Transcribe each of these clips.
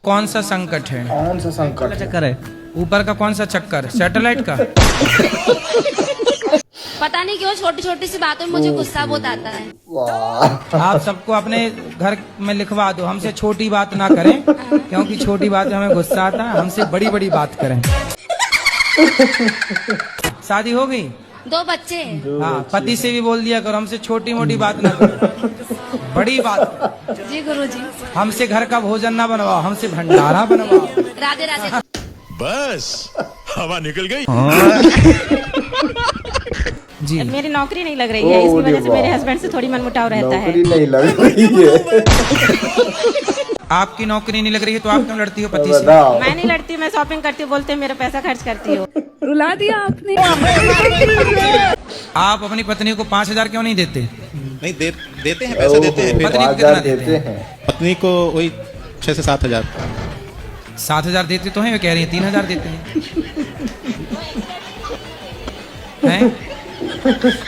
कौन सा संकट चक्कर है? ऊपर का कौन सा चक्कर? सैटेलाइट का? पता नहीं क्यों छोटी छोटी सी बातों में मुझे गुस्सा बहुत आता है। वाह, आप सबको अपने घर में लिखवा दो, हमसे छोटी बात ना करें, क्योंकि छोटी बात में हमें गुस्सा आता है, हमसे बड़ी बड़ी बात करें। शादी हो गई? 2 बच्चे हैं। हाँ, पति से भी बोल दिया करो हमसे छोटी मोटी बात ना करो, बड़ी बात। जी गुरुजी। हमसे घर का भोजन ना बनवाओ, हमसे भंडारा बनवाओ। राधे राधे। बस हवा निकल गई। जी, मेरी नौकरी नहीं लग रही है, इसकी वजह से मेरे हस्बैंड से थोड़ी मनमुटाव रहता है। नौकरी नहीं लग रही है। आपकी नौकरी नहीं लग रही है तो आप क्यों लड़ती हो पति से? बताओ। मैं नहीं लड़ती, मैं शॉपिंग करती हूँ, बोलते हैं मेरा पैसा खर्च करती हो। रुला दिया आपने। आप अपनी पत्नी को 5,000 क्यों नहीं देते? नहीं देते हैं, पैसे देते हैं। पत्नी को 5,000 कितना देते हैं? पत्नी को वही 6 से 7 हजार। 7,000 देते तो हैं, वे कह रही हैं 3,000 देते हैं?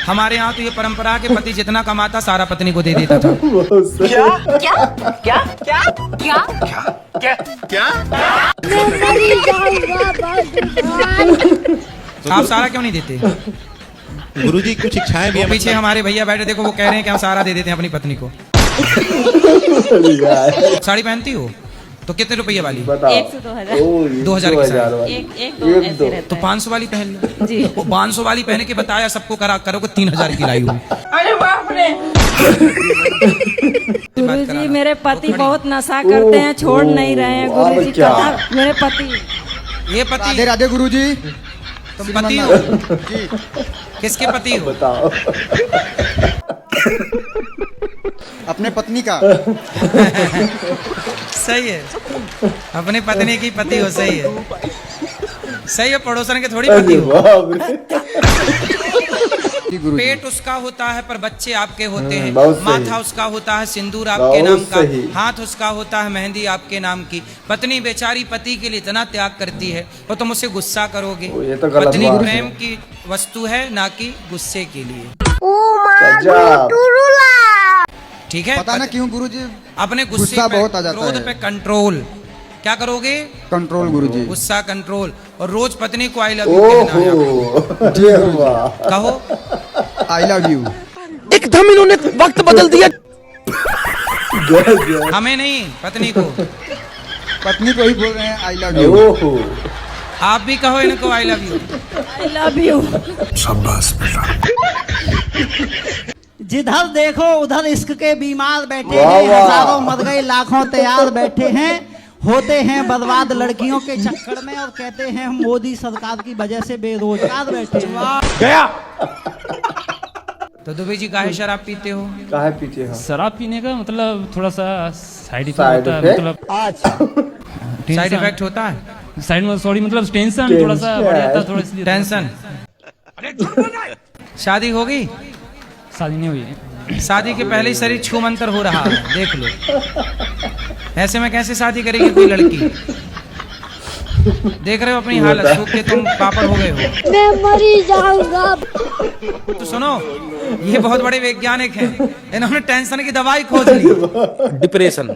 हमारे यहाँ तो ये परंपरा है कि पति जितना कमाता सारा पत्नी को दे देता था। आप सारा क्यों नहीं देते? गुरुजी कुछ इच्छाएं भी वो हैं, पीछे हमारे भैया बैठे, देखो वो कह रहे हैं कि हम सारा दे देते हैं अपनी पत्नी को। साड़ी पहनती हो तो कितने रुपये वाली? 1 से 2,000। 2,000 की साड़ी। एक दो ऐसे रहता तो है। 500 वाली पहन लो। जी। वो 500 वाली पहने के बताया सबको करो कि 3,000 की लाई हुई। अरे बाप रे। गुरुजी मेरे पति बहुत नशा करते हैं, छोड़ नहीं रहे हैं गुरुजी। क्या? कथा मेरे पति। ये पति? राधे राधे गुरुजी। तुम पति हो? किसके पति हो? बताओ। अपने पत्नी का। सही है, अपनी पत्नी की पति हो। सही है, सही है, पड़ोसन के थोड़ी पति हो। बाप रे। पेट उसका होता है पर बच्चे आपके होते हैं। बहुत सही। माथा उसका होता है सिंदूर आपके बहुत नाम का। सही। हाथ उसका होता है मेहंदी आपके नाम की। पत्नी बेचारी पति के लिए इतना त्याग करती है और तुम उससे गुस्सा करोगे? ये तो गलत पत्नी बात है। प्रेम की वस्तु है, ना कि गुस्से के लिए। गजब। ठीक है? पता ना क्यों गुरुजी अपने गुस्से गुस्सा पे, बहुत आ जाता क्रोध है। पे कंट्रोल। क्या करोगे? कंट्रोल गुरुजी। गुस्सा कंट्रोल। और रोज पत्नी को आई लव यू कहना है आपको। ओहो, ये हुआ। कहो आई लव यू। एकदम इन्होंने वक्त बदल दिया। गजब। हमें नहीं, पत्नी को। पत्नी को ही बोल रहे हैं आई लव यू। ओहो, आप भी कहो इनको I love you. I love you. जिधर देखो उधर इश्क के बीमार बैठे वाह, हैं, वाह। हजारों मर गए लाखों तैयार बैठे हैं, होते हैं बर्बाद लड़कियों के चक्कर में और कहते हैं हम मोदी सरकार की वजह से बेरोजगार बैठे हैं। तो दुबे जी काहे शराब पीते हो? काहे पीछे हम? शराब पीने का मतलब थोड़ा सा साइड इफेक्ट Side होता है, effect? मतलब साइड इफेक्ट होता है? साइड में सॉरी मतलब टेंशन थोड़ा सा बढ़ जाता है, थोड़ा इसलिए टेंशन। शादी हो गई? शादी नहीं हुई है। शादी के पहले ही शरीर छू मंतर हो रहा है, देख लो। ऐसे में कैसे शादी करेगी कोई लड़की? देख रहे हो अपनी हालत, सूख के तुम पापड़ हो गए हो। मैं मरी जाऊंगा। तो सुनो, ये बहुत बड़े वैज्ञानिक हैं, इन्होंने टेंशन की दवाई खोज ली। डिप्रेशन।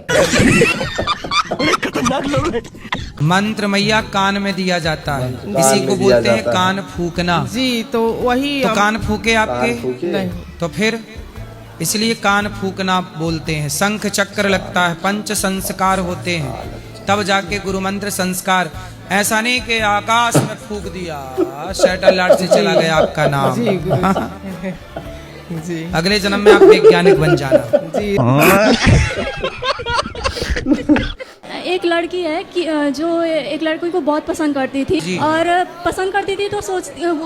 मंत्र मैया कान में दिया जाता है, कान इसी में को दिया बोलते हैं जाता है। कान फूकना। जी तो वही तो कान फूके आपके? कान फूके? तो फिर इसलिए कान फूकना बोलते हैं। शंख चक्र लगता है, पंच संस्कार होते हैं, तब जाके गुरु मंत्र संस्कार। ऐसा नहीं कि आकाश में फूक दिया, सैटेलाइट से चला गया आपका नाम। जी अगले जन्म में आप वैज्ञानिक बन जाना। जी। एक लड़की है कि जो एक लड़की को बहुत पसंद करती जी। थी और पसंद करती थी तो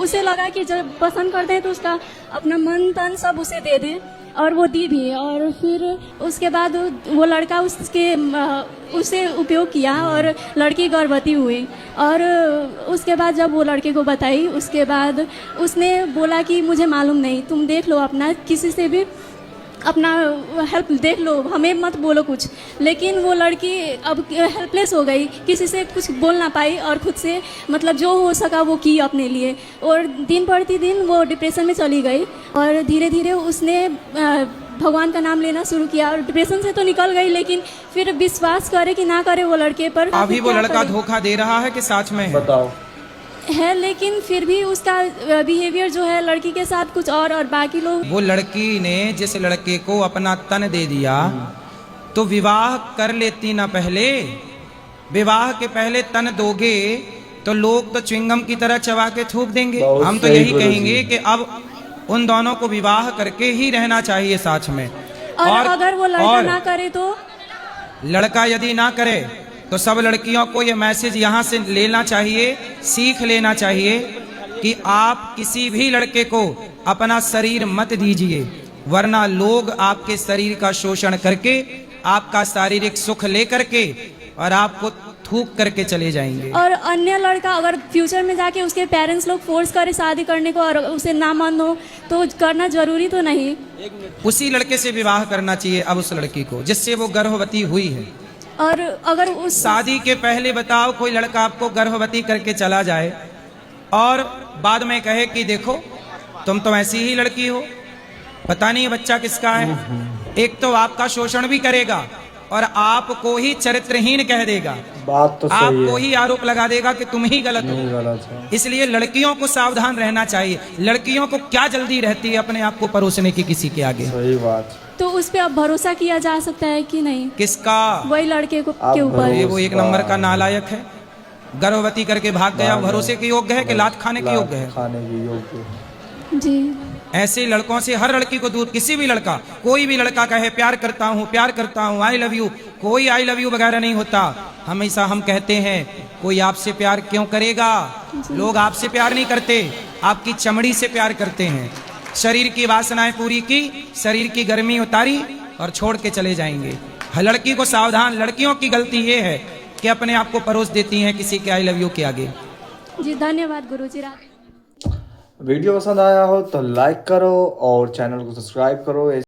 उसे लगा कि जब पसंद करते हैं तो उसका अपना मन तन सब उसे दे दे, और वो दी भी। और फिर उसके बाद वो लड़का उसे उपयोग किया और लड़की गर्भवती हुई। और उसके बाद जब वो लड़के को बताई, उसके बाद उसने बोला कि मुझे मालूम नहीं, तुम देख लो अपना, किसी से भी अपना हेल्प देख लो, हमें मत बोलो कुछ। लेकिन वो लड़की अब हेल्पलेस हो गई, किसी से कुछ बोल ना पाई और खुद से मतलब जो हो सका वो की अपने लिए। और दिन प्रतिदिन वो डिप्रेशन में चली गई और धीरे धीरे उसने भगवान का नाम लेना शुरू किया और डिप्रेशन से तो निकल गई, लेकिन फिर विश्वास करे कि ना करे वो लड़के पर। अभी वो क्या लड़का करे? धोखा दे रहा है कि सच में है? बताओ। है, लेकिन फिर भी उसका बिहेवियर जो है लड़की के साथ कुछ और बाकी लोग। वो लड़की ने जिस लड़के को अपना तन दे दिया तो विवाह कर लेती ना पहले। विवाह के पहले तन दोगे तो लोग तो च्युइंगम की तरह चबा के थूक देंगे। बहुत हम तो सही यही गुरुजी। कहेंगे कि अब उन दोनों को विवाह करके ही रहना चाहिए साथ में। और अगर वो लड़का ना करे तो? लड़का यदि ना करे तो सब लड़कियों को ये मैसेज यहाँ से लेना चाहिए, सीख लेना चाहिए कि आप किसी भी लड़के को अपना शरीर मत दीजिए, वरना लोग आपके शरीर का शोषण करके आपका शारीरिक सुख लेकर के और आपको थूक करके चले जाएंगे। और अन्य लड़का अगर फ्यूचर में जाके उसके पेरेंट्स लोग फोर्स करे शादी करने को और उसे ना मन हो तो करना जरूरी तो नहीं? उसी लड़के से विवाह करना चाहिए अब उस लड़की को जिससे वो गर्भवती हुई है। और अगर उस शादी के पहले बताओ कोई लड़का आपको गर्भवती करके चला जाए और बाद में कहे कि देखो तुम तो ऐसी ही लड़की हो, पता नहीं बच्चा किसका है। एक तो आपका शोषण भी करेगा और आपको ही चरित्रहीन कह देगा, बात तो सही आपको है। ही आरोप लगा देगा कि तुम ही गलत नहीं हो। गलत है। इसलिए लड़कियों को सावधान रहना चाहिए। लड़कियों को क्या जल्दी रहती है अपने आप को परोसने की किसी के आगे। सही बात। तो उस पे अब भरोसा किया जा सकता है कि नहीं? किसका? वही लड़के को आप के ऊपर। ये वो एक नंबर का नालायक है, गर्भवती करके भाग गया। भरोसे के योग्य है कि लात खाने के योग्य है? खाने के योग्य। जी। ऐसे लड़कों से हर लड़की को दूर, किसी भी लड़का, कोई भी लड़का कहे प्यार करता हूँ, आई लव यू, कोई आई लव यू वगैरह नहीं होता। हमेशा हम कहते हैं कोई आपसे प्यार क्यों करेगा? लोग आपसे प्यार नहीं करते, आपकी चमड़ी से प्यार करते हैं। शरीर की वासनाएं पूरी की, शरीर की गर्मी उतारी और छोड़ के चले जाएंगे। लड़की को सावधान। लड़कियों की गलती ये है कि अपने आप को परोस देती हैं किसी के आई लव यू के आगे। जी धन्यवाद गुरुजी। वीडियो पसंद आया हो तो लाइक करो और चैनल को सब्सक्राइब करो।